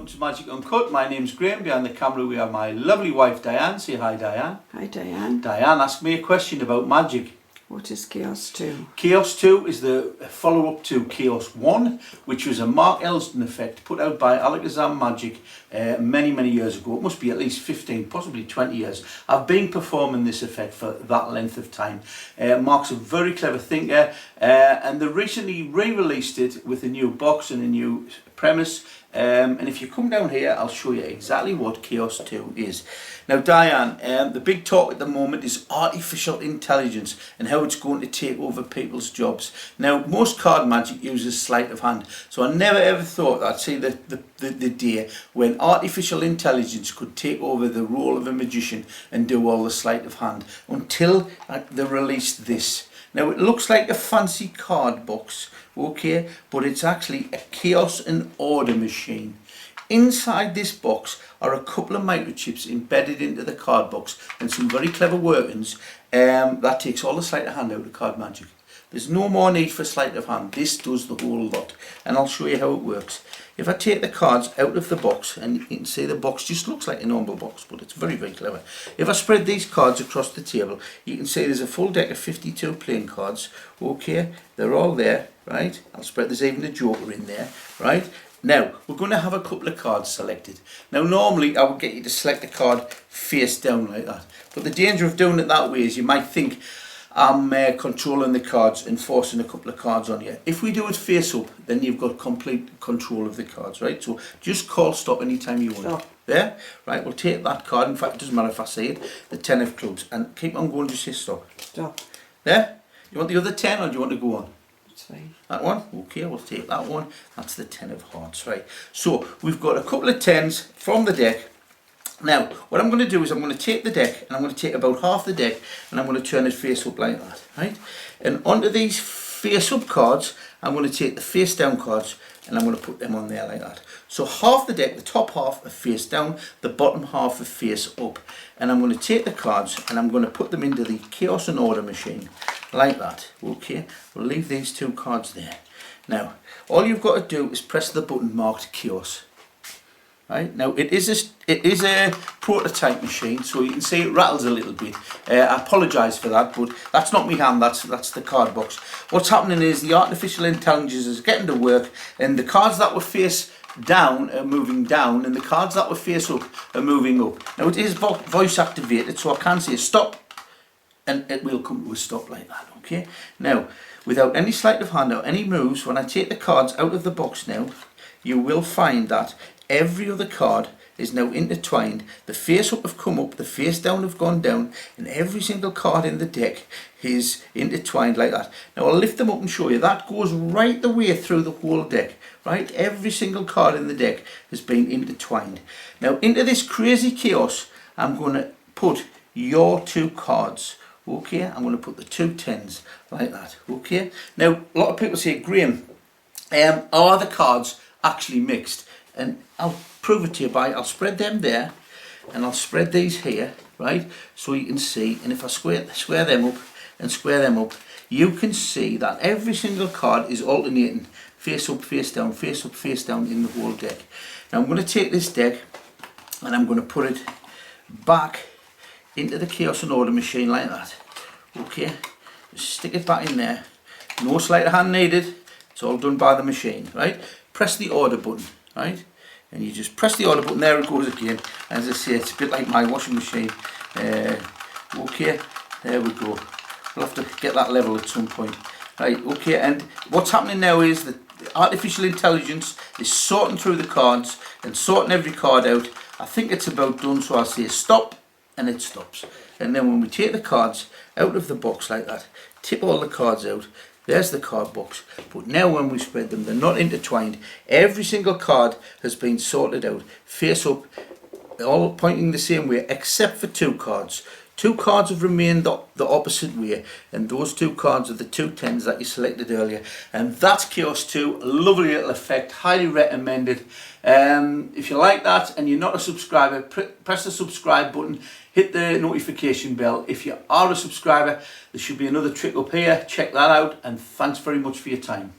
welcome to Magic Uncut. My name's Graham. Behind the camera we have my lovely wife Diane. Say hi, Diane. Hi, Diane. Diane, ask me a question about magic. What is Chaos 2? Chaos 2 is the follow-up to Chaos 1, which was a Mark Elsdon effect put out by Alakazam Magic many years ago. It must be at least 15, possibly 20 years. I've been performing this effect for that length of time. Mark's a very clever thinker, and they recently re-released it with a new box and a new premise. And if you come down here, I'll show you exactly what Chaos 2 is. Now, Diane, the big talk at the moment is artificial intelligence and how it's going to take over people's jobs. Now, most card magic uses sleight of hand, so I never ever thought I'd see the day when artificial intelligence could take over the role of a magician and do all the sleight of hand, until they released this. Now, it looks like a fancy card box, okay, but it's actually a chaos and order machine. Inside this box are a couple of microchips embedded into the card box and some very clever workings that takes all the sleight of hand out of card magic. There's no more need for sleight of hand. This does the whole lot, and I'll show you how it works. If I take the cards out of the box, and you can see the box just looks like a normal box, but it's very clever. If I spread these cards across the table, you can see there's a full deck of 52 playing cards. Okay, they're all there, right? I'll spread, there's even a joker in there, right? Now, we're going to have a couple of cards selected. Now, normally I would get you to select a card face down like that, but the danger of doing it that way is you might think I'm controlling the cards and forcing a couple of cards on you. If we do it face up, then you've got complete control of the cards, right? So just call stop anytime you want. Stop. There, right, we'll take that card. In fact, it doesn't matter if I say it, the 10 of clubs, and keep on going, just say stop. Stop. There, you want the other 10 or do you want to go on? It's fine. That one? Okay, we'll take that one. That's the 10 of hearts, right? So we've got a couple of 10s from the deck. Now, what I'm going to do is I'm going to take the deck, and I'm going to take about half the deck, and I'm going to turn it face up like that, right? And onto these face up cards, I'm going to take the face down cards, and I'm going to put them on there like that. So half the deck, the top half are face down, the bottom half are face up. And I'm going to take the cards, and I'm going to put them into the chaos and order machine like that. Okay, we'll leave these two cards there. Now, all you've got to do is press the button marked chaos. Right, now it is a prototype machine, so you can see it rattles a little bit. I apologise for that, but that's not my hand, that's the card box. What's happening is the artificial intelligence is getting to work, and the cards that were face down are moving down, and the cards that were face up are moving up. Now it is voice activated, so I can say stop, and it will come to a stop like that, okay? Now, without any sleight of hand or any moves, when I take the cards out of the box now, you will find that every other card is now intertwined. The face up have come up, the face down have gone down, and every single card in the deck is intertwined like that. Now I'll lift them up and show you. That goes right the way through the whole deck, right? Every single card in the deck has been intertwined. Now into this crazy chaos, I'm going to put your two cards. Okay, I'm going to put the two 10s like that. Okay. Now a lot of people say, Graham, are the cards actually mixed? And I'll prove it to you by, I'll spread them there, and I'll spread these here, right, so you can see. And if I square them up and square them up, you can see that every single card is alternating face up, face down, face up, face down in the whole deck. Now I'm going to take this deck, and I'm going to put it back into the chaos and order machine like that. Okay, just stick it back in there. No sleight of hand needed. It's all done by the machine, right? Press the order button. Right, and you just press the order button, there it goes again. As I say, it's a bit like my washing machine. Okay, there we go. We'll have to get that level at some point. Right, okay, and what's happening now is that the artificial intelligence is sorting through the cards and sorting every card out. I think it's about done, so I'll say stop, and it stops. And then when we take the cards out of the box like that, tip all the cards out. There's the card box, but now when we spread them, they're not intertwined. Every single card has been sorted out, face up, all pointing the same way, except for two cards. Two cards have remained the opposite way, and those two cards are the two 10s that you selected earlier. And that's Chaos 2, a lovely little effect, highly recommended. If you like that and you're not a subscriber, press the subscribe button, hit the notification bell. If you are a subscriber, there should be another trick up here. Check that out, and thanks very much for your time.